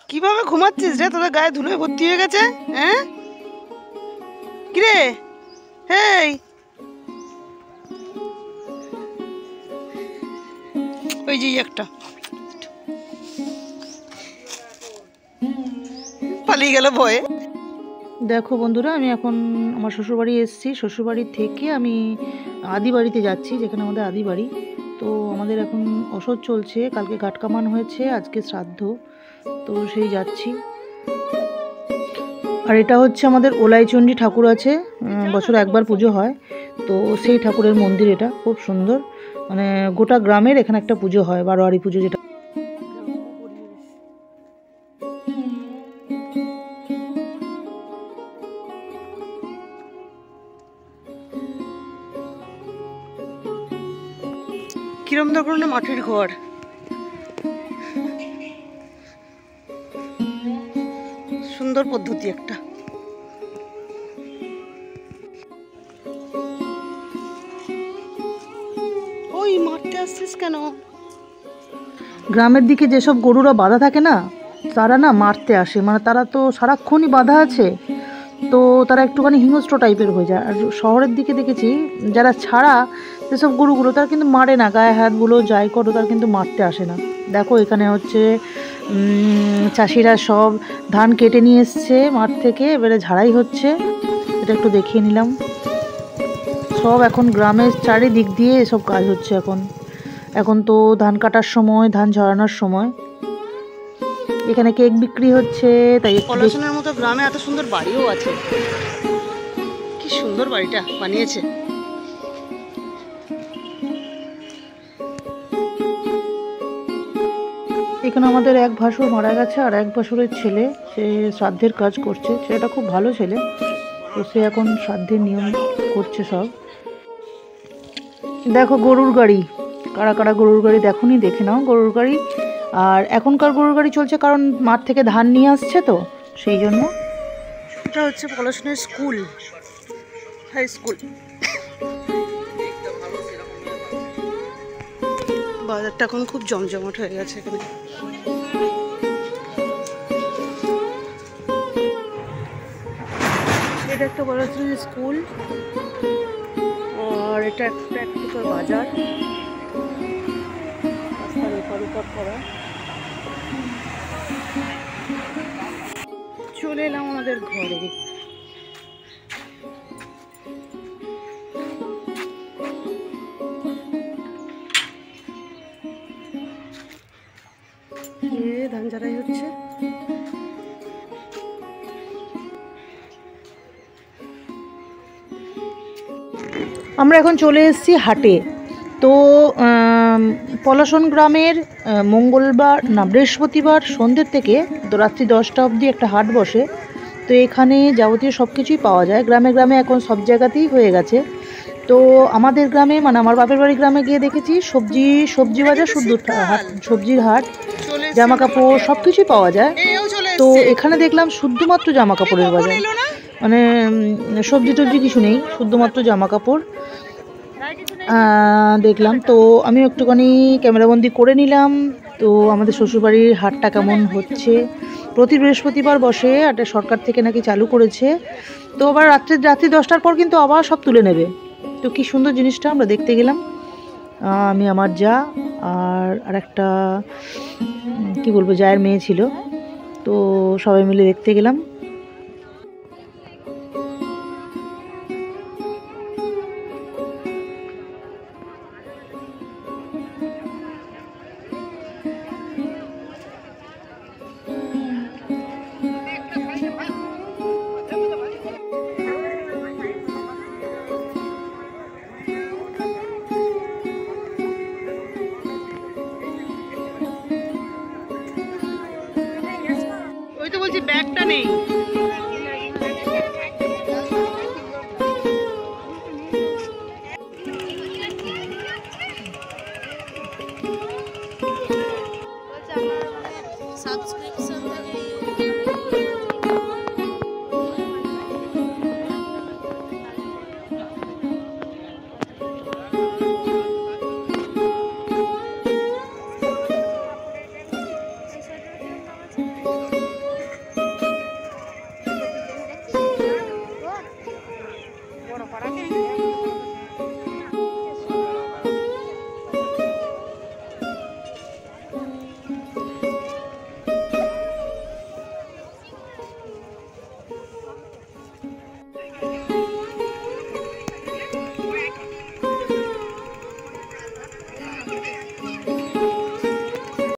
কিভাবে ঘুমাচ্ছিস রে? তোদের গায়ে ধুলোয় ভর্তি হয়ে গেছে। হ্যাঁ কিরে? হেই, ওই যে একটা পালিয়ে গেল ভয়ে। দেখো বন্ধুরা, আমি এখন আমার শ্বশুরবাড়ি এসেছি। শ্বশুরবাড়ি থেকে আমি আদি বাড়িতে যাচ্ছি, যেখানে আমাদের আদি বাড়ি। তো আমাদের এখন অসৎ চলছে, কালকে ঘাট কামান হয়েছে, আজকে শ্রাদ্ধ, তো সেই যাচ্ছি। আর এটা হচ্ছে আমাদের ওলাইচণ্ডী ঠাকুর আছে, বছরে একবার পুজো হয়, তো সেই ঠাকুরের মন্দির। এটা খুব সুন্দর, মানে গোটা গ্রামের এখানে একটা পুজো হয়, বারোয়ারি পুজো যেটা। কিরম ধরনের মাটির ঘর, সুন্দর পদ্ধতি একটা। ওই মারতে আসছিস কেন? গ্রামের দিকে যেসব গরুরা বাঁধা থাকে না, তারা না মারতে আসে, মানে তারা তো সারাক্ষণই বাঁধা আছে, তো তারা একটুখানি হিংস্র টাইপের হয়ে যায়। আর শহরের দিকে দেখেছি যারা ছাড়া যেসব গরুগুলো, তারা কিন্তু মারে না, গায়ে হাত বুলো যাই করো, তারা কিন্তু মারতে আসে না। দেখো এখানে হচ্ছে চাষিরা সব ধান কেটে নিয়ে এসছে মাঠ থেকে, এবারে ঝাড়াই হচ্ছে, এটা একটু দেখিয়ে নিলাম। সব এখন গ্রামের চারিদিক দিয়ে এসব কাজ হচ্ছে। এখন তো ধান কাটার সময়, ধান ঝরানোর সময়। এখানে কেক বিক্রি হচ্ছে, তাই পলাশনের মতো গ্রামে এত সুন্দর বাড়িও আছে। কি সুন্দর বাড়িটা বানিয়েছে। এখানে আমাদের এক ভাসুর মারা গেছে, আর এক ভাসুরের ছেলে, সে শ্রাদ্ধের কাজ করছে। ছেলেটা খুব ভালো ছেলে, তো সে এখন শ্রাদ্ধের নিয়ম করছে সব। দেখো গরুর গাড়ি, কারা কারা গরুর গাড়ি দেখোনি, দেখে নাও গরুর গাড়ি। আর এখনকার গরুর গাড়ি চলছে কারণ মাঠ থেকে ধান নিয়ে আসছে, তো সেই জন্য। এটা হচ্ছে পলাশনের স্কুল, হাই স্কুল। বাজারটা এখন খুব জমজমাট হয়ে গেছে এখানে। এটা একটা পলাশনের স্কুল, আর এটা একটা একটুকার বাজার, রাস্তার এপার ওপার করা। চলে এলাম আমাদের ঘরে। ধান ঝাড়াই হচ্ছে। আমরা এখন চলে এসেছি হাটে। তো পলাশন গ্রামের মঙ্গলবার না বৃহস্পতিবার সন্ধ্যের থেকে তো রাত্রি 10টা অবধি একটা হাট বসে। তো এখানে যাবতীয় সব কিছুই পাওয়া যায়। গ্রামে গ্রামে এখন সব জায়গাতেই হয়ে গেছে। তো আমাদের গ্রামে, মানে আমার বাপের বাড়ি গ্রামে গিয়ে দেখেছি সবজি বাজার, শুদ্ধ সবজির হাট, জামা কাপড় সব কিছুই পাওয়া যায়। তো এখানে দেখলাম শুধুমাত্র জামা কাপড়ের বাজার, মানে সবজি টবজি কিছু নেই, শুধুমাত্র জামা কাপড় দেখলাম। তো আমি একটুখানি ক্যামেরাবন্দি করে নিলাম। তো আমাদের শ্বশুরবাড়ির হাটটা কেমন হচ্ছে, প্রতি বৃহস্পতিবার বসে, এটা সরকার থেকে নাকি চালু করেছে। তো আবার রাত্রি 10টার পর কিন্তু আবার সব তুলে নেবে। তো কি সুন্দর জিনিসটা আমরা দেখতে গেলাম, আমি, আমার যা, আর একটা কি বলবো, জায়ের মেয়ে ছিল, তো সবাই মিলে দেখতে গেলাম। ওই তো বলছি ব্যাগটা নেই। ছাড়াকে